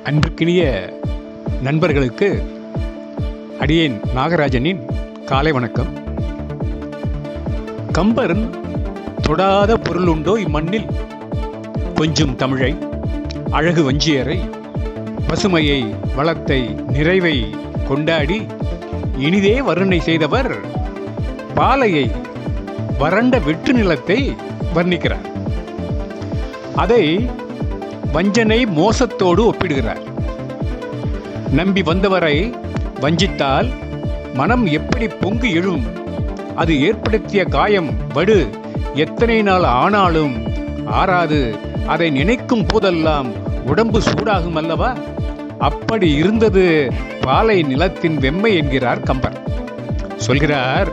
அன்பிற்கினிய நண்பர்களுக்கு அடியேன் நாகராஜனின் காலை வணக்கம். கம்பர் தொடாத பொருளுண்டோ இம்மண்ணில், கொஞ்சம் தமிழை, அழகு வஞ்சியரை, பசுமையை, வளத்தை, நிறைவை கொண்டாடி இனிதே வர்ணனை செய்தவர் பாலையை, வறண்ட வெற்று நிலத்தை வர்ணிக்கிறார். அதை வஞ்சனை மோசத்தோடு ஒப்பிடுகிறார். நம்பி வந்தவரை வஞ்சித்தால் மனம் எப்படி பொங்கி எழும், அது ஏற்படுத்திய காயம் வடு எத்தனை நாள் ஆனாலும் ஆறாது, அதை நினைக்கும் போதெல்லாம் உடம்பு சூடாகும் அல்லவா, அப்படி இருந்தது பாலை நிலத்தின் வெம்மை என்கிறார் கம்பர். சொல்கிறார்,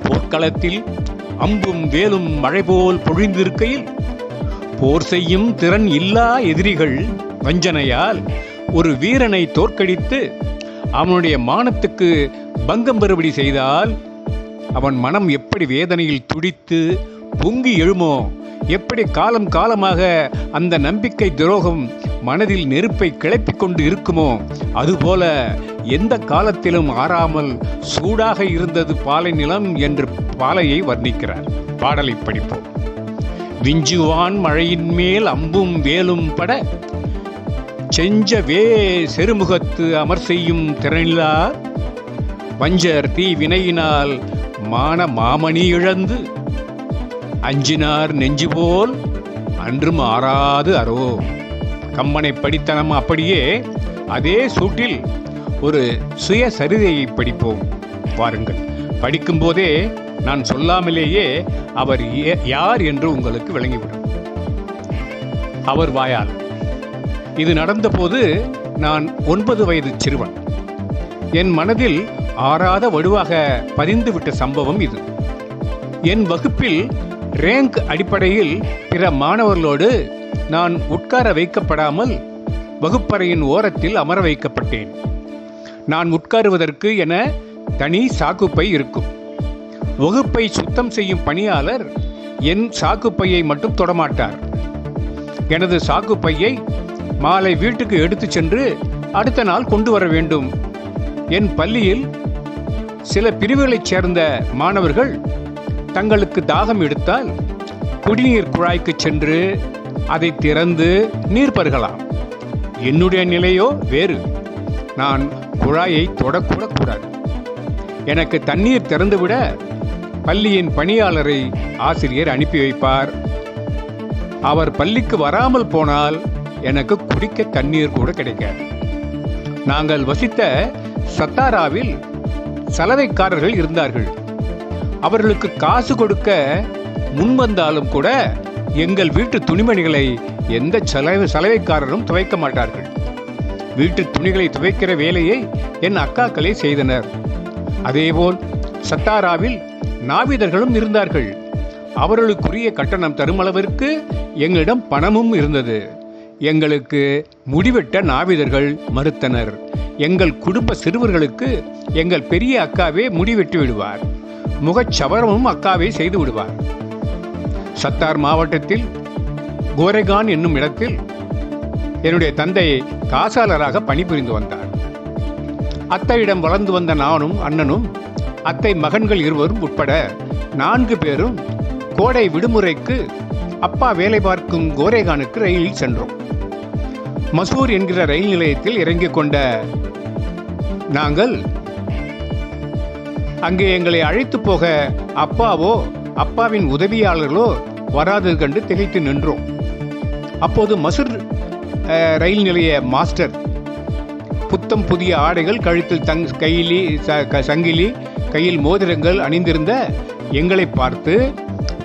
போர்க்களத்தில் அம்பும் வேலும் மழை போல் பொழிந்திருக்கையில் போர் செய்யும் திறன் இல்லா எதிரிகள் வஞ்சனையால் ஒரு வீரனை தோற்கடித்து அவனுடைய மானத்துக்கு பங்கம் பெறுபடி செய்தால் அவன் மனம் எப்படி வேதனையில் துடித்து பொங்கி எழுமோ, எப்படி காலம் காலமாக அந்த நம்பிக்கை துரோகம் மனதில் நெருப்பை கிளப்பிக் கொண்டு இருக்குமோ, அதுபோல எந்த காலத்திலும் ஆறாமல் சூடாக இருந்தது பாலை நிலம் என்று பாலையை வர்ணிக்கிறார். பாடலை படிப்போம். விஞ்சுவான் மழையின் மேல் அம்பும் வேலும் பட, செஞ்ச வே செருமுகத்து அமர் செய்யும் திறனிலா, வஞ்சர் தீ வினையினால் மான மாமணி இழந்து அஞ்சினார் நெஞ்சு போல் அன்றும் ஆறாது அரோ. கம்பனை படித்த நம்ம அப்படியே அதே சூட்டில் ஒரு சுயசரிதையை படிப்போம் வாருங்கள். படிக்கும்போதே நான் சொல்லாமலேயே அவர் யார் என்று உங்களுக்கு விளங்கிவிடும். அவர் வாயால். இது நடந்தபோது நான் 9 வயது சிறுவன். என் மனதில் ஆறாத வடுவாக பதிந்துவிட்ட சம்பவம் இது. என் வகுப்பில் ரேங்க் அடிப்படையில் பிற மாணவர்களோடு நான் உட்கார வைக்கப்படாமல் வகுப்பறையின் ஓரத்தில் அமர வைக்கப்பட்டேன். நான் உட்காருவதற்கு என தனி சாக்குப்பை இருக்கும். வகுப்பை சுத்தம் செய்யும் பணியாளர் என் சாக்குப்பையை மட்டும் தொடமாட்டார். எனது சாக்குப்பையை மாலை வீட்டுக்கு எடுத்து சென்று அடுத்த நாள் கொண்டு வர வேண்டும். என் பள்ளியில் சில பிரிவுகளைச் சேர்ந்த மாணவர்கள் தங்களுக்கு தாகம் எடுத்தால் குடிநீர் குழாய்க்கு சென்று அதை திறந்து நீர் பருகலாம். என்னுடைய நிலையோ வேறு. நான் குழாயை தொடக்கூட கூடாது. எனக்கு தண்ணீர் திறந்துவிட பள்ளியின் பணியாளரை ஆசிரியர் அனுப்பி வைப்பார். அவர் பள்ளிக்கு வராமல் போனால் எனக்கு குடிக்க தண்ணீர் கூட கிடைக்காது. நாங்கள் வசித்த சத்தாராவில் சலவைக்காரர்கள் இருந்தார்கள். அவர்களுக்கு காசு கொடுக்க முன்வந்தாலும் கூட எங்கள் வீட்டு துணிமணிகளை எந்த சலவைக்காரரும் துவைக்க மாட்டார்கள். வீட்டு துணிகளை துவைக்கிற வேலையை என் அக்காக்களே செய்தனர். அதேபோல் சத்தாராவில் நாவிதர்களும் இருந்தார்கள். அவர்களுக்குரிய கட்டணம் தருமளவிற்கு எங்களிடம் பணமும் இருந்தது. எங்களுக்கு முடிவெட்ட நாவிதர்கள் மறுத்தனர். எங்கள் குடும்ப சிறுவர்களுக்கு எங்கள் பெரிய அக்காவே முடிவெட்டி விடுவார். முகச்சவரமும் அக்காவே செய்து விடுவார். சத்தார் மாவட்டத்தில் கோரேகான் என்னும் இடத்தில் என்னுடைய தந்தை காசாளராக பணிபுரிந்து வந்தார். அத்தையிடம் வளர்ந்து வந்த நானும் அண்ணனும் அத்தை மகன்கள் இருவரும் உட்பட 4 பேரும் கோடை விடுமுறைக்கு அப்பா வேலை பார்க்கும் கோரேகானுக்கு ரயிலில் சென்றோம். மசூர் என்கிற ரயில் நிலையத்தில் இறங்கிக் கொண்ட நாங்கள் அங்கே எங்களை அழைத்து போக அப்பாவோ அப்பாவின் உதவியாளர்களோ வராதது கண்டு திகைத்து நின்றோம். அப்போது மசூர் ரயில் நிலைய மாஸ்டர் புத்தம் புதிய ஆடைகள், கழுத்தில் சங்கிலி, கையில் மோதிரங்கள் அணிந்திருந்த எங்களை பார்த்து,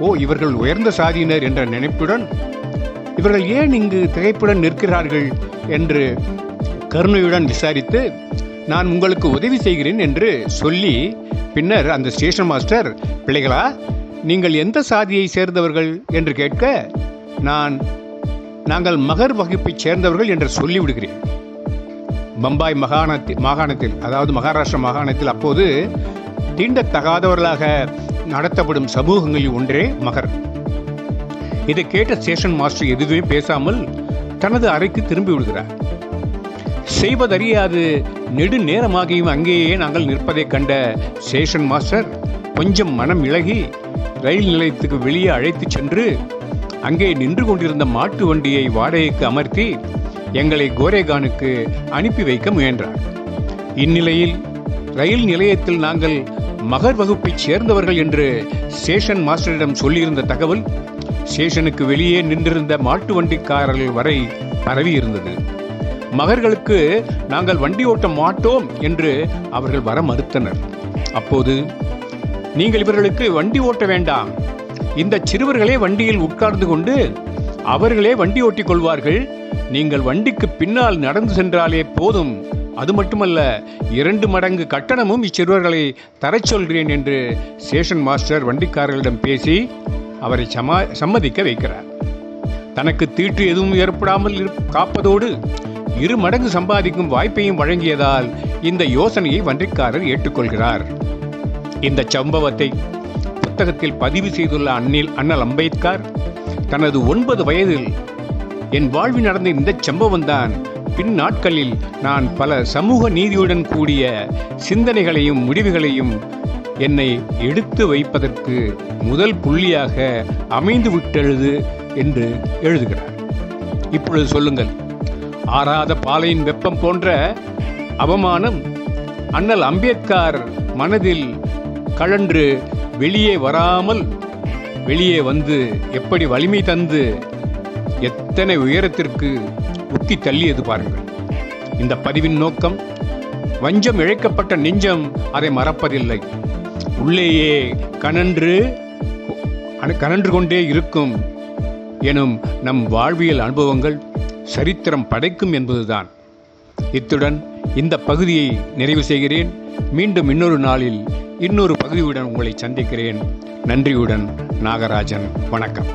ஓ, இவர்கள் உயர்ந்த சாதியினர் என்ற நினைப்புடன் இவர்கள் ஏன் இங்கு திகைப்புடன் நிற்கிறார்கள் என்று கருணையுடன் விசாரித்து, நான் உங்களுக்கு உதவி செய்கிறேன் என்று சொல்லி, பின்னர் அந்த ஸ்டேஷன் மாஸ்டர், பிள்ளைகளா, நீங்கள் எந்த சாதியை சேர்ந்தவர்கள் என்று கேட்க, நாங்கள் மகர் வகுப்பைச் சேர்ந்தவர்கள் என்று சொல்லிவிடுகிறேன். பம்பாய் மாகாணத்தில் அதாவது மகாராஷ்டிரா மாகாணத்தில் அப்போது தீண்டத்தகாதவர்களாக நடத்தப்படும் சமூகங்களில் ஒன்றே மகர். இதை கேட்ட ஸ்டேஷன் மாஸ்டர் எதுவுமே பேசாமல் தனது அறைக்கு திரும்பி விடுகிறார். செய்வதறியாது நெடுநேரமாகியும் அங்கேயே நாங்கள் நிற்பதைக் கண்ட ஸ்டேஷன் மாஸ்டர் கொஞ்சம் மனம் இளகி ரயில் நிலையத்துக்கு வெளியே அழைத்துச் சென்று அங்கே நின்று கொண்டிருந்த மாட்டு வண்டியை வாடகைக்கு அமர்த்தி எங்களை கோரேகானுக்கு அனுப்பி வைக்க முயன்றார். இந்நிலையில் ரயில் நிலையத்தில் நாங்கள் மகர் வகுப்பைச் சேர்ந்தவர்கள் என்று ஸ்டேஷன் மாஸ்டரிடம் சொல்லியிருந்த தகவல் ஸ்டேஷனுக்கு வெளியே நின்றிருந்த மாட்டு வண்டிக்காரர்கள் வரை பரவி இருந்தது. மகர்களுக்கு நாங்கள் வண்டி ஓட்ட மாட்டோம் என்று அவர்கள் வர மறுத்தனர். அப்போது, நீங்கள் இவர்களுக்கு வண்டி ஓட்ட வேண்டாம், இந்த சிறுவர்களே வண்டியில் உட்கார்ந்து கொண்டு அவர்களே வண்டி ஓட்டிக் கொள்வார்கள், நீங்கள் வண்டிக்கு பின்னால் நடந்து சென்றாலே போதும், அது மட்டுமல்ல 2 மடங்கு கட்டணமும் இச்சிறுவர்களை தரச் சொல்கிறேன் என்று ஸ்டேஷன் மாஸ்டர் வண்டிக்காரர்களிடம் பேசி அவரை சம்மதிக்க வைக்கிறார். தனக்கு தீட்டு எதுவும் ஏற்படாமல் காப்பதோடு 2 மடங்கு சம்பாதிக்கும் வாய்ப்பையும் வழங்கியதால் இந்த யோசனையை வண்டிக்காரர் ஏற்றுக்கொள்கிறார். இந்த சம்பவத்தை புத்தகத்தில் பதிவு செய்துள்ள அண்ணல் அம்பேத்கர் தனது 9 வயதில் என் வாழ்வில் நடந்த இந்த சம்பவம்தான் பின் நாட்களில் நான் பல சமூக நீதியுடன் கூடிய சிந்தனைகளையும் முடிவுகளையும் என்னை எடுத்து வைப்பதற்கு முதல் புள்ளியாக அமைந்து விட்டது என்று எழுதுகிறார். இப்பொழுது சொல்லுங்கள், ஆறாத பாலையின் வெப்பம் போன்ற அவமானம் அண்ணல் அம்பேத்கர் மனதில் கழன்று வெளியே வராமல் வெளியே வந்து எப்படி வலிமை தந்து எத்தனை உயரத்திற்கு உத்தி தள்ளியது பாருங்கள். இந்த பதிவின் நோக்கம், வஞ்சம் இழைக்கப்பட்ட நெஞ்சம் அதை மறப்பதில்லை, உள்ளேயே கனன்று கொண்டே இருக்கும் எனும் நம் வாழ்வியல் அனுபவங்கள் சரித்திரம் படைக்கும் என்பதுதான். இத்துடன் இந்த பகுதியை நிறைவு செய்கிறேன். மீண்டும் இன்னொரு நாளில் இன்னொரு பகுதியுடன் உங்களை சந்திக்கிறேன். நன்றியுடன் நாகராஜன். வணக்கம்.